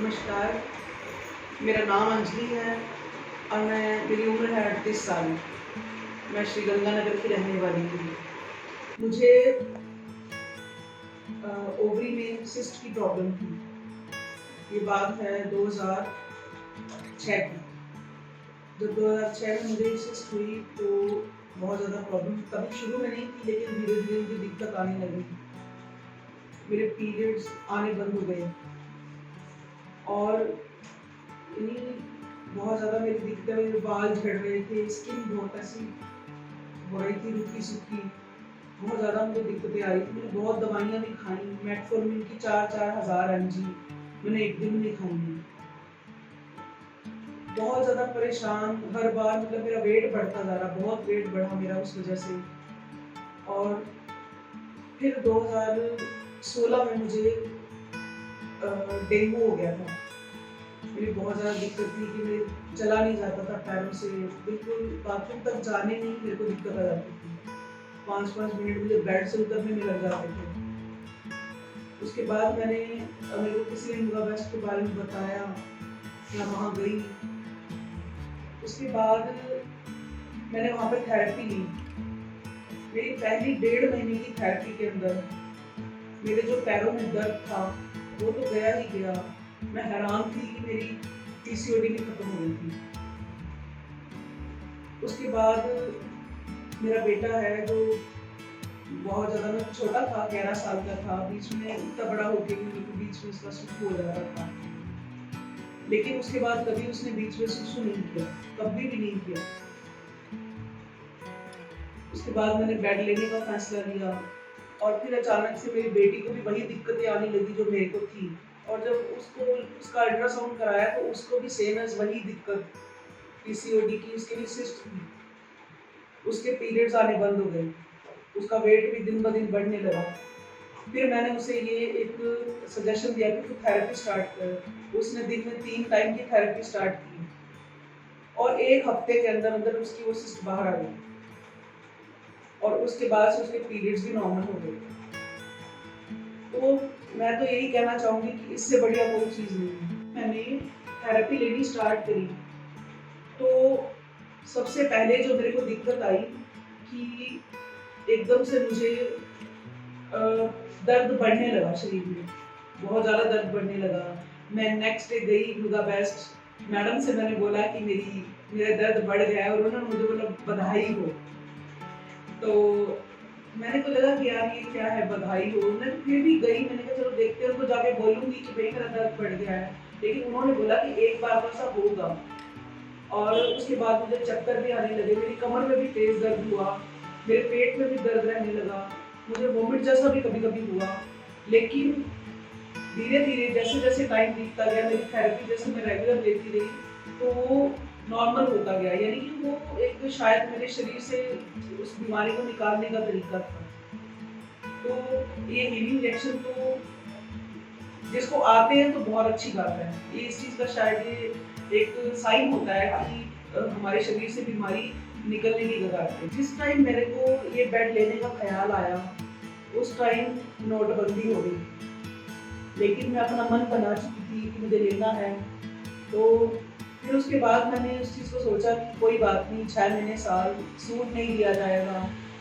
नमस्कार, मेरा नाम अंजलि है और मेरी उम्र है 38 साल। मैं श्री गंगानगर की रहने वाली हूँ। मुझे ओवरी में सिस्ट की प्रॉब्लम थी। ये बात है 2006 की। जब 2006 में मुझे सिस्ट हुई तो बहुत ज़्यादा प्रॉब्लम तभी शुरू में नहीं थी, लेकिन धीरे धीरे मुझे दिक्कत आने लगी। मेरे पीरियड्स आने बंद हो गए और इन्हीं बहुत ज़्यादा मेरी दिक्कतें, मेरे बाल झड़ रहे थे, स्किन बहुत ऐसी हो रही थी रूखी सूखी, बहुत ज़्यादा मुझे दिक्कतें आ रही थी। मैंने बहुत दवाइयाँ भी खाई, मेटफॉर्मिन की 4-4 हज़ार mg मैंने एक दिन में खाई हैं। बहुत ज़्यादा परेशान, हर बार मतलब मेरा वेट बढ़ता जा रहा, बहुत वेट बढ़ा मेरा उस वजह से। और फिर 2016 में मुझे डेंगू हो गया था। मेरी बहुत ज़्यादा दिक्कत थी कि मैं चला नहीं जाता था पैरों से, बिल्कुल बाथरूम तक जाने में ही मेरे को दिक्कत आ जाती थी। 5-5 मिनट मुझे बेड से उतरने में लग जाते थे। उसके बाद मेरे को किसी ने योगा वेस्ट के बारे में बताया, मैं वहाँ गई। उसके बाद मैंने वहाँ पे थेरेपी ली। मेरी पहली 1.5 महीने की थेरेपी के अंदर मेरे जो पैरों में दर्द था वो तो गया ही गया। मैं हैरान थी कि मेरी पीसीओडी भी खत्म हो गई थी। उसके बाद मेरा बेटा है जो बहुत ज़्यादा, मैं छोटा था, 11 साल का था, बीच में इतना बड़ा हो गया कि बीच में उसका सुसु हो जा रहा था। लेकिन उसके बाद कभी उसने बीच में सुसु नहीं किया, कभी भी नहीं किया। उसके बाद मैंने बेड लेने का फैसला लिया और फिर अचानक से मेरी बेटी को भी वही दिक्कतें आने लगी जो मेरे को थी। और जब उसका अल्ट्रासाउंड कराया तो उसको भी सेम एज वही दिक्कत, पीसीओडी की, उसके भी सिस्ट थी। उसके पीरियड्स आने बंद हो गए, उसका वेट भी दिन ब दिन बढ़ने लगा। फिर मैंने उसे ये एक सजेशन दिया कि तू थेरेपी स्टार्ट कर। उसने दिन में 3 टाइम की थेरेपी स्टार्ट की और 1 हफ्ते के अंदर अंदर उसकी वो सिस्ट बाहर आ गई और उसके बाद से उसके पीरियड्स भी नॉर्मल हो गए। तो मैं तो यही कहना चाहूँगी कि इससे बढ़िया कोई चीज़ नहीं है। मैंने थेरेपी लेनी स्टार्ट करी तो सबसे पहले जो मेरे को दिक्कत आई कि एकदम से मुझे दर्द बढ़ने लगा शरीर में, बहुत ज़्यादा दर्द बढ़ने लगा। मैं नेक्स्ट डे गई योगा बेस्ट, मैडम से मैंने बोला कि मेरा दर्द बढ़ गया है और उन्होंने मुझे बोला बधाई हो। तो मैंने को लगा कि यार ये क्या है बधाई हो, मैं फिर भी गई, मैंने कहा चलो देखते हैं, उनको जाके बोलूँगी कि भाई मेरा दर्द बढ़ गया है। लेकिन उन्होंने बोला कि एक बार तो ऐसा होगा। और उसके बाद मुझे चक्कर भी आने लगे, मेरी कमर में भी तेज़ दर्द हुआ, मेरे पेट में भी दर्द रहने लगा, मुझे वोमिट जैसा भी कभी-कभी हुआ। लेकिन धीरे-धीरे जैसे-जैसे टाइम बीतता गया, मेरी थेरेपी जैसे मैं रेगुलर लेती रही, तो वो नॉर्मल होता गया। यानी कि वो एक शायद मेरे शरीर से उस बीमारी को निकालने का तरीका था। तो ये हीलिंग रिएक्शन तो जिसको आते हैं तो बहुत अच्छी बात है। ये इस चीज़ का शायद ये एक साइन होता है कि हमारे शरीर से बीमारी निकलने की कगार पे। जिस टाइम मेरे को ये बेड लेने का ख्याल आया, उस टाइम नोटबंदी हो गई। लेकिन मैं अपना मन बना चुकी थी कि मुझे लेना है। तो फिर उसके बाद मैंने उस चीज़ को सोचा कि कोई बात नहीं, 6 महीने साल सूट नहीं लिया जाएगा,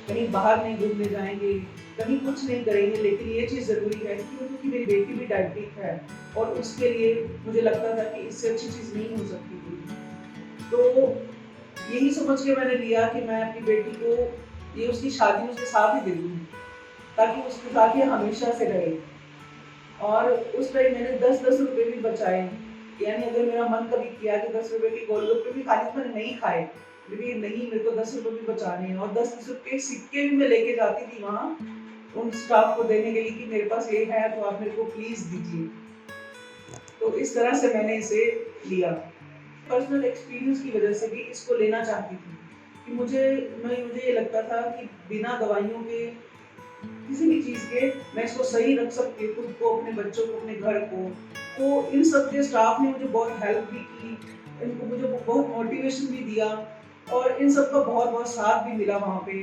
कहीं बाहर नहीं घूमने जाएँगे, कहीं कुछ नहीं करेंगे, लेकिन ये चीज़ ज़रूरी है क्योंकि मेरी बेटी भी डायबिटिक है और उसके लिए मुझे लगता था कि इससे अच्छी चीज़ नहीं हो सकती थी। तो यही समझ के मैंने लिया कि मैं अपनी बेटी को ये उसकी शादी उसके साथ ही दे दूँगी, ताकि उसके साथ ये हमेशा से रहे। और उस टाइम मैंने 10-10 रुपए भी बचाए। यानी अगर मेरा मन कभी किया कि 10 रुपए के गोलगप्पे भी खाने तो मैंने नहीं खाए, लेकिन नहीं, मेरे को 10 रुपए भी बचाने हैं और 10-10 रुपए के सिक्के भी मैं लेके जाती थी वहाँ उन स्टाफ को देने के लिए कि मेरे पास ये है तो आप मेरे को प्लीज़ दीजिए। तो इस तरह से मैंने इसे लिया। पर्सनल एक्सपीरियंस की वजह से भी इसको लेना चाहती थी कि मुझे ये लगता था कि बिना दवाइयों के, किसी भी चीज़ के, मैं इसको सही रख सकती हूँ, खुद को, अपने बच्चों को, अपने घर को। तो इन सब के स्टाफ ने मुझे बहुत हेल्प भी की, इनको मुझे बहुत मोटिवेशन भी दिया और इन सब का बहुत-बहुत साथ भी मिला वहाँ पे।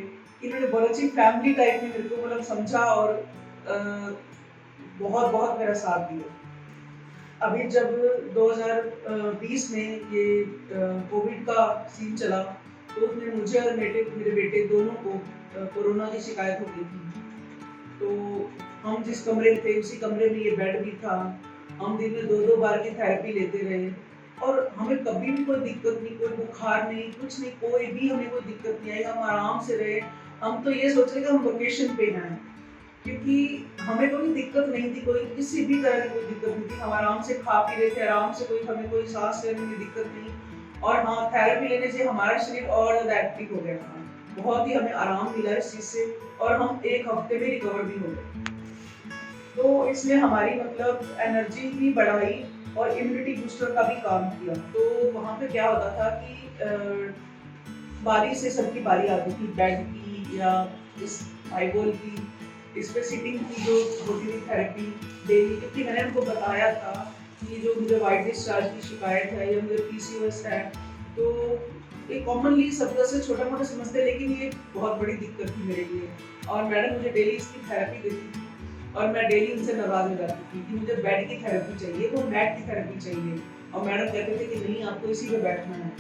इन्होंने बहुत अच्छी फैमिली टाइप में मेरे को मतलब समझा और बहुत-बहुत मेरा साथ दिया। अभी जब 2020 में ये कोविड का सीन चला तो उसमें मुझे और मेरे बेटे दोनों को कोरोना की शिकायत हो गई थी। तो हम जिस कमरे में थे उसी कमरे में ये बेड भी था। हम दिन में 2-2 बार की थेरेपी लेते रहे और हमें कभी भी कोई दिक्कत नहीं, कोई बुखार नहीं, कुछ नहीं, कोई भी हमें कोई दिक्कत नहीं आई। हम आराम से रहे। हम तो ये सोच रहे कि हम वेकेशन पे हैं, क्योंकि हमें कोई दिक्कत नहीं थी, कोई किसी भी तरह की कोई दिक्कत नहीं थी। हम आराम से खा पी रहे थे, आराम से हमें कोई सांस लेने में दिक्कत नहीं। और हाँ, थेरेपी लेने से हमारा शरीर और ज़्यादा एक्टिव हो गया था। बहुत ही हमें आराम मिला इस चीज़ से और हम 1 हफ्ते में रिकवर भी हो गए। तो इसने हमारी मतलब एनर्जी भी बढ़ाई और इम्यूनिटी बूस्टर का भी काम किया। तो वहाँ पे क्या होता था कि बारी से सबकी बारी आती थी, बेड की या इस आईबॉल की, इस पे सिटिंग की जो होती थी थेरेपी डेली। क्योंकि मैंने उनको बताया था कि जो मुझे वाइट डिस्चार्ज की शिकायत है या मुझे पीसीओएस है, तो ये कॉमनली सब तरह से छोटा मोटा समझते हैं, लेकिन ये बहुत बड़ी दिक्कत थी मेरे लिए। और मैडम मुझे डेली इसकी थेरेपी देती थी और मैं डेली उनसे नाराज हो जाती थी कि मुझे बेड की थेरेपी चाहिए, वो मैट की थेरेपी चाहिए। और मैडम कहते थे कि नहीं, आपको इसी पे बैठना है।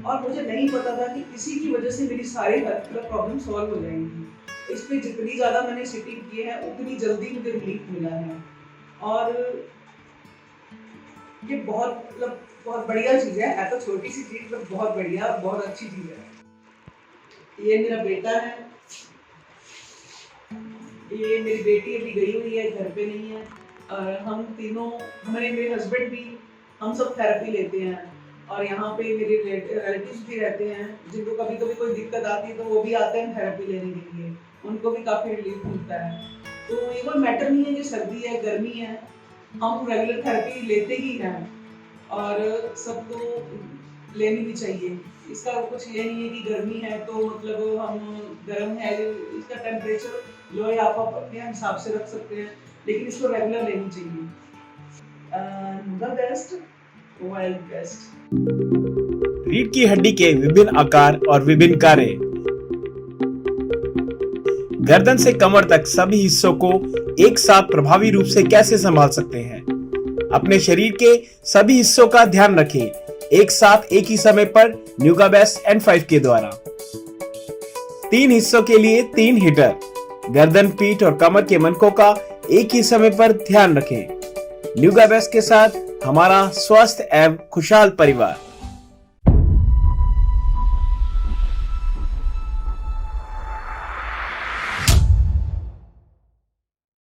और मुझे नहीं पता था कि इसी की वजह से मेरी सारी हेल्थ प्रॉब्लम सॉल्व हो जाएंगी। इस पे जितनी ज़्यादा मैंने सिटिंग की है उतनी जल्दी मुझे रिलीफ मिला है। और ये बहुत बढ़िया चीज़ है तो छोटी सी चीज़ पर बहुत बढ़िया और बहुत अच्छी चीज़ है। ये मेरा बेटा है, ये मेरी बेटी अभी गई हुई है, घर पे नहीं है। और हम तीनों, मेरे हस्बैंड भी, हम सब थेरेपी लेते हैं। और यहाँ पे मेरे रिलेटिव्स भी रहते हैं, जिनको कभी कभी कोई दिक्कत आती है तो वो भी आते हैं थेरेपी लेने के लिए। उनको भी काफ़ी रिलीफ मिलता है। तो ये कोई मैटर नहीं है कि सर्दी है गर्मी है, हम रेगुलर थेरेपी लेते ही हैं और सबको लेनी भी चाहिए। इसका कुछ ये नहीं है कि गर्मी है तो मतलब हम गर्म है, इसका टेम्परेचर लो या आप अपने हिसाब से रख सकते हैं, लेकिन इसको रेगुलर लेनी चाहिए। The best wild best. रीढ़ की हड्डी के विभिन्न आकार और विभिन्न कार्य। गर्दन से कमर तक सभी हिस्सों को एक साथ प्रभावी रूप से कैसे संभाल सकते हैं? अपने शरीर के सभी हिस्सों का ध्यान रखें एक साथ एक ही समय पर न्यूगाबेस्ट N5 के द्वारा। 3 हिस्सों के लिए 3 हीटर। गर्दन, पीठ और कमर के मनकों का एक ही समय पर ध्यान रखें। न्यूगाबेस्ट के साथ हमारा स्वस्थ एवं खुशहाल परिवार।